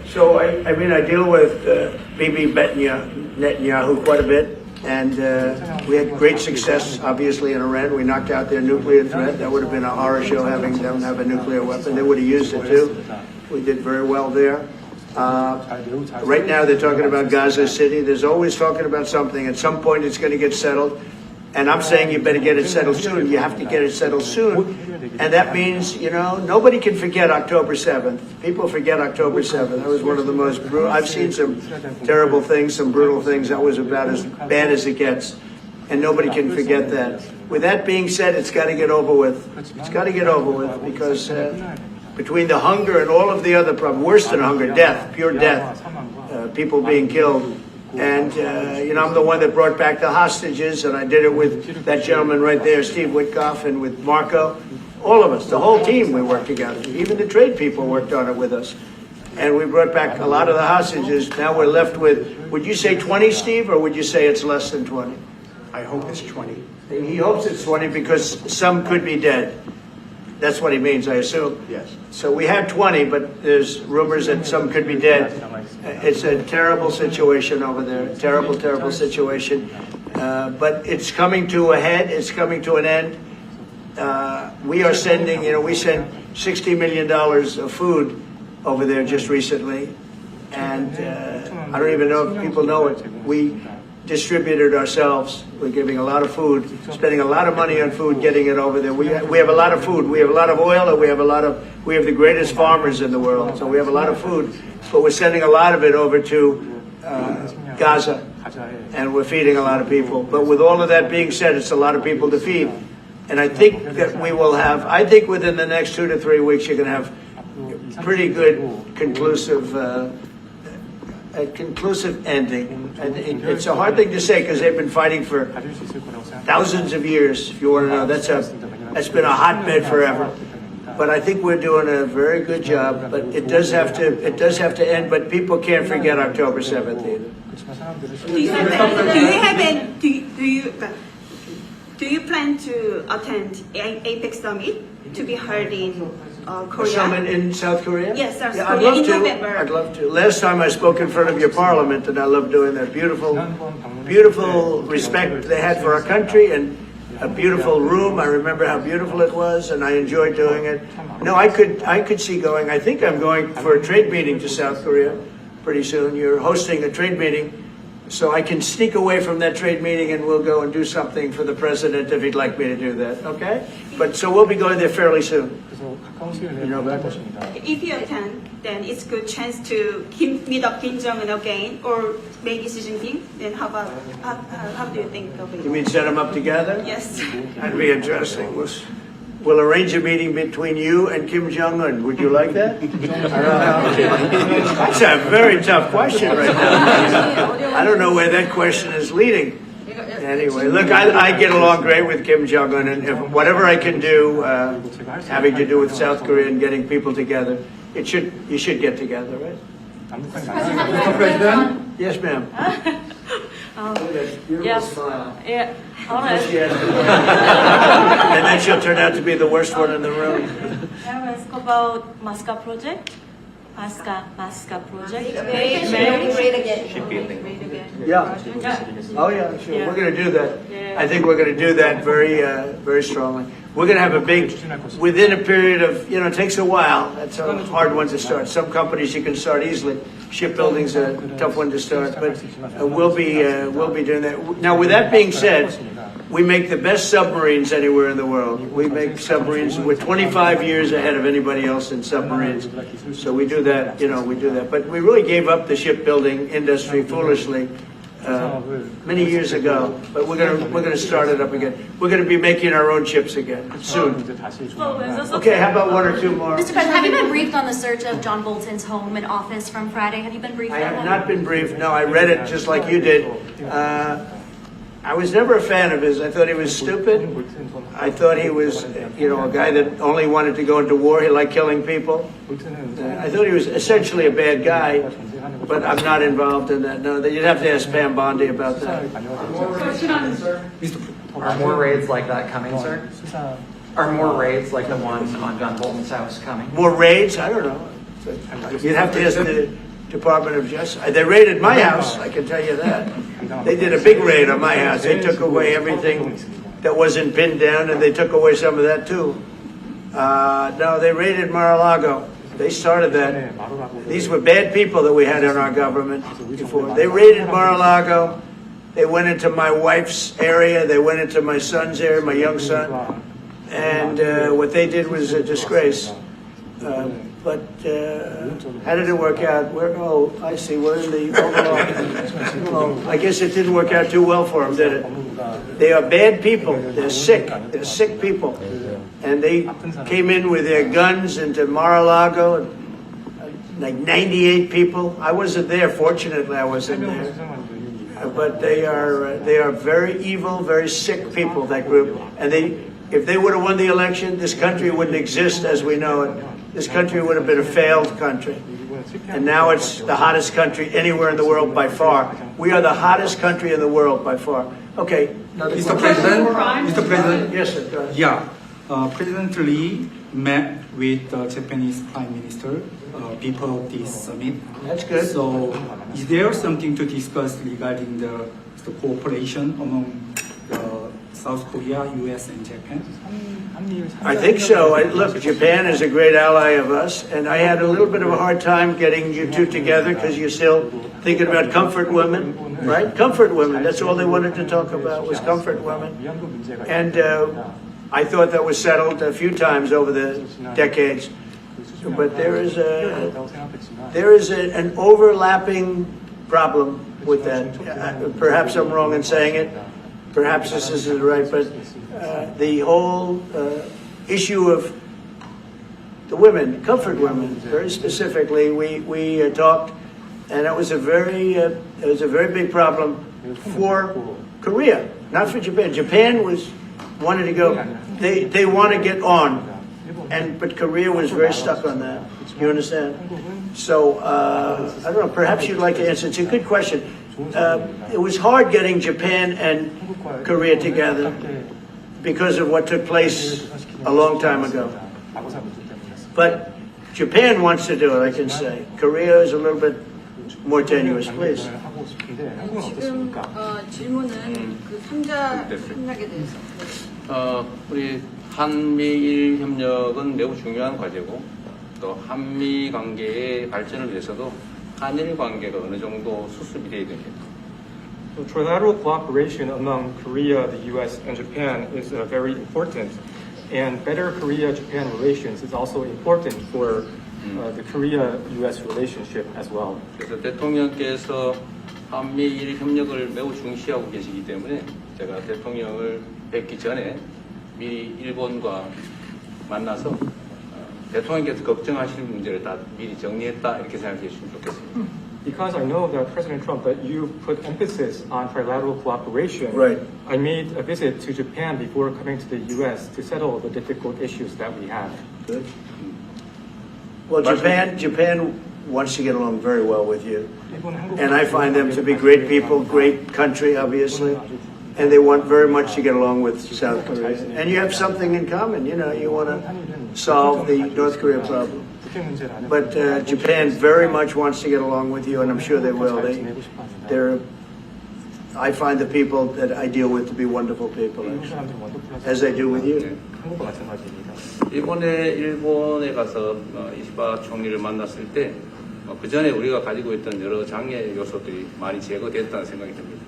So, I mean, I deal with Bibi Netanyahu quite a bit, and we had great success, obviously, in Iran. We knocked out their nuclear threat. That would have been a horror show having them have a nuclear weapon. They would have used it, too. We did very well there. Right now, they're talking about Gaza City. There's always talking about something. At some point, it's going to get settled. And I'm saying you better get it settled soon. You have to get it settled soon. And that means, you know, nobody can forget October 7th. People forget October 7th. That was one of the most brutal. I've seen some terrible things, some brutal things. That was about as bad as it gets. And nobody can forget that. With that being said, it's got to get over with. It's got to get over with because between the hunger and all of the other problems, worse than hunger, death, pure death, people being killed. And, you know, I'm the one that brought back the hostages, and I did it with that gentleman right there, Steve Witkoff, and with Marco. All of us, the whole team, we worked together. Even the trade people worked on it with us. And we brought back a lot of the hostages. Now we're left with, would you say 20, Steve, or would you say it's less than 20? I hope it's 20. He hopes it's 20 because some could be dead. That's what he means, I assume. Yes. So we have 20, but there's rumors that some could be dead. It's a terrible situation over there. Terrible, terrible situation. But it's coming to a head. It's coming to an end. We are sending, you know, we sent $60 million of food over there just recently. And I don't even know if people know it. We distributed ourselves. We're giving a lot of food, spending a lot of money on food, getting it over there. We have a lot of food. We have a lot of oil, and we have the greatest farmers in the world. So we have a lot of food, but we're sending a lot of it over to Gaza, and we're feeding a lot of people. But with all of that being said, it's a lot of people to feed. And I think that we will have, I think within the next 2 to 3 weeks, you're going to have pretty good conclusive ending. And it's a hard thing to say because they've been fighting for thousands of years. If you want to know, that's been a hotbed forever. But I think we're doing a very good job. But it does have to end. But people can't forget October 7th either. Do you plan to attend APEC summit to be held in Korea? Summit in South Korea? Yes, South I'd Korea love in to. November. I'd love to. Last time I spoke in front of your parliament, and I love doing that. Beautiful respect they had for our country, and a beautiful room. I remember how beautiful it was, and I enjoyed doing it. No, I could see going. I think I'm going for a trade meeting to South Korea pretty soon. You're hosting a trade meeting. So I can sneak away from that trade meeting and we'll go and do something for the president if he'd like me to do that, okay? But so we'll be going there fairly soon. You know about that? If you attend, then it's a good chance to meet up Kim Jong-un again, or maybe Xi Jinping. Then how do you think of it? You mean set them up together? Yes. That'd be interesting. We'll arrange a meeting between you and Kim Jong-un. Would you like that? That's a very tough question right now. I don't know where that question is leading. Anyway, look, I get along great with Kim Jong-un, and if whatever I can do having to do with South Korea and getting people together, you should get together, right? Mr. President? Yes, ma'am. Yes. Yeah. Honest. And then she'll turn out to be the worst one in the room. I ask about Masca project. Masca project. Shipbuilding. Yeah. Oh yeah, sure. Yeah. We're going to do that. Yeah. I think we're going to do that very strongly. We're going to have a big, within a period of, it takes a while. That's a hard one to start. Some companies you can start easily. Shipbuilding's a tough one to start, but we'll be doing that. Now, with that being said, we make the best submarines anywhere in the world. We make submarines. We're 25 years ahead of anybody else in submarines. So we do that, we do that. But we really gave up the shipbuilding industry foolishly many years ago. But we're gonna start it up again. We're gonna be making our own ships again soon. Okay, how about one or two more? Mr. President, have you been briefed on the search of John Bolton's home and office from Friday? Have you been briefed on that? I have not been briefed. No, I read it just like you did. I was never a fan of his. I thought he was stupid. I thought he was, a guy that only wanted to go into war. He liked killing people. I thought he was essentially a bad guy, but I'm not involved in that. No, you'd have to ask Pam Bondi about that. Are more raids like that coming, sir? Are more raids like the one on John Bolton's house coming? More raids? I don't know. You'd have to ask the Department of Justice. They raided my house, I can tell you that. They did a big raid on my house. They took away everything that wasn't pinned down, and they took away some of that too. No, they raided Mar-a-Lago. They started that. These were bad people that we had in our government before. They raided Mar-a-Lago. They went into my wife's area. They went into my son's area, my young son. And what they did was a disgrace. But how did it work out? I see. We're in the overall. I guess it didn't work out too well for them, did it? They are bad people. They're sick. They're sick people. And they came in with their guns into Mar-a-Lago, like 98 people. I wasn't there. Fortunately, I wasn't there. But they are very evil, very sick people, that group. And if they would have won the election, this country wouldn't exist as we know it. This country would have been a failed country. And now it's the hottest country anywhere in the world by far. We are the hottest country in the world by far. Okay. Mr. President? Yes, sir. Go ahead. Yeah. President Lee met with the Japanese Prime Minister before this summit. That's good. So is there something to discuss regarding the cooperation among South Korea, US, and Japan? I think so. Look, Japan is a great ally of us, and I had a little bit of a hard time getting you two together because you're still thinking about comfort women, right? Comfort women. That's all they wanted to talk about was comfort women. And I thought that was settled a few times over the decades. But there is an overlapping problem with that. Perhaps I'm wrong in saying it. Perhaps this isn't right, but the whole issue of the women, comfort women, very specifically, we talked, and it was a very big problem for Korea, not for Japan. Japan wanted to go. They want to get on, but Korea was very stuck on that. You understand? So I don't know. Perhaps you'd like to answer. It's a good question. It was hard getting Japan and Korea together because of what took place a long time ago. But Japan wants to do it, I can say. Korea is a little bit more tenuous, please. 지금 질문은 그 3자 협력에 대해서. 우리 한미일 협력은 매우 중요한 과제고 또 한미 관계의 발전을 위해서도 한일 관계가 어느 정도 수습이 돼야 됩니다. So trilateral cooperation among Korea, the U.S., and Japan is very important, and better Korea-Japan relations is also important for the Korea-U.S. relationship as well. 그래서 대통령께서 한미일 협력을 매우 중시하고 계시기 때문에 제가 대통령을 뵙기 전에 미리 일본과 만나서 대통령께서 걱정하시는 문제를 다 미리 정리했다 이렇게 생각해 주시면 좋겠습니다. Because I know that President Trump, that you put emphasis on trilateral cooperation, Right. I made a visit to Japan before coming to the U.S. to settle the difficult issues that we have. Good. Well, Japan wants to get along very well with you. And I find them to be great people, great country, obviously. And they want very much to get along with South Korea. And you have something in common, you know, you want to solve the North Korea problem. But Japan very much wants to get along with you, and I'm sure they will. I find the people that I deal with to be wonderful people, actually, as I do with you. 이번에 일본에 가서 이시바 총리를 만났을 때 그 전에 우리가 가지고 있던 여러 장애 요소들이 많이 제거됐다는 생각이 듭니다.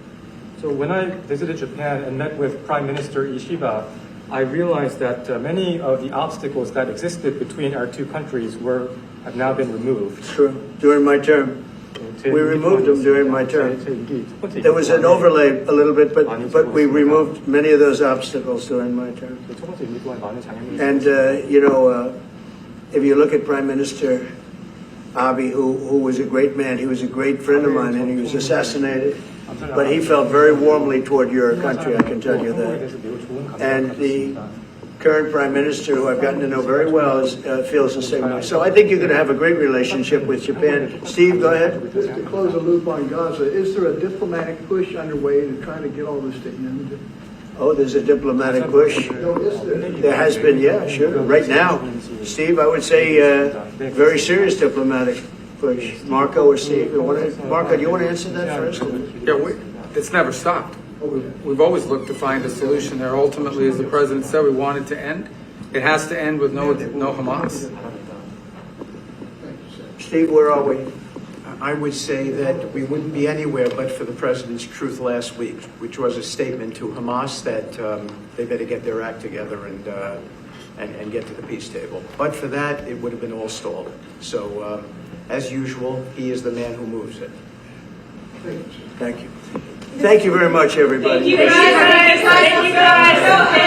So when I visited Japan and met with Prime Minister Ishiba, I realized that many of the obstacles that existed between our two countries have now been removed. True. During my term, we removed them during my term. There was an overlay a little bit, but we removed many of those obstacles during my term. And if you look at Prime Minister Abe, who was a great man, he was a great friend of mine, and he was assassinated. But he felt very warmly toward your country, I can tell you that. And the current Prime Minister, who I've gotten to know very well, feels the same way. So I think you're going to have a great relationship with Japan. Steve, go ahead. Just to close the loop on Gaza, is there a diplomatic push underway to try to get all this to end? Oh, there's a diplomatic push. No, is there? There has been, yeah, sure. Right now, Steve, I would say very serious diplomatic push. Marco or Steve, Marco, do you want to answer that first? Yeah, it's never stopped. We've always looked to find a solution there. Ultimately, as the president said, we want it to end. It has to end with no Hamas. Steve, where are we? I would say that we wouldn't be anywhere but for the president's truth last week, which was a statement to Hamas that they better get their act together and get to the peace table. But for that, it would have been all stalled. So, as usual, he is the man who moves it. Thank you. Thank you very much, everybody. Thank you guys. Thank you guys.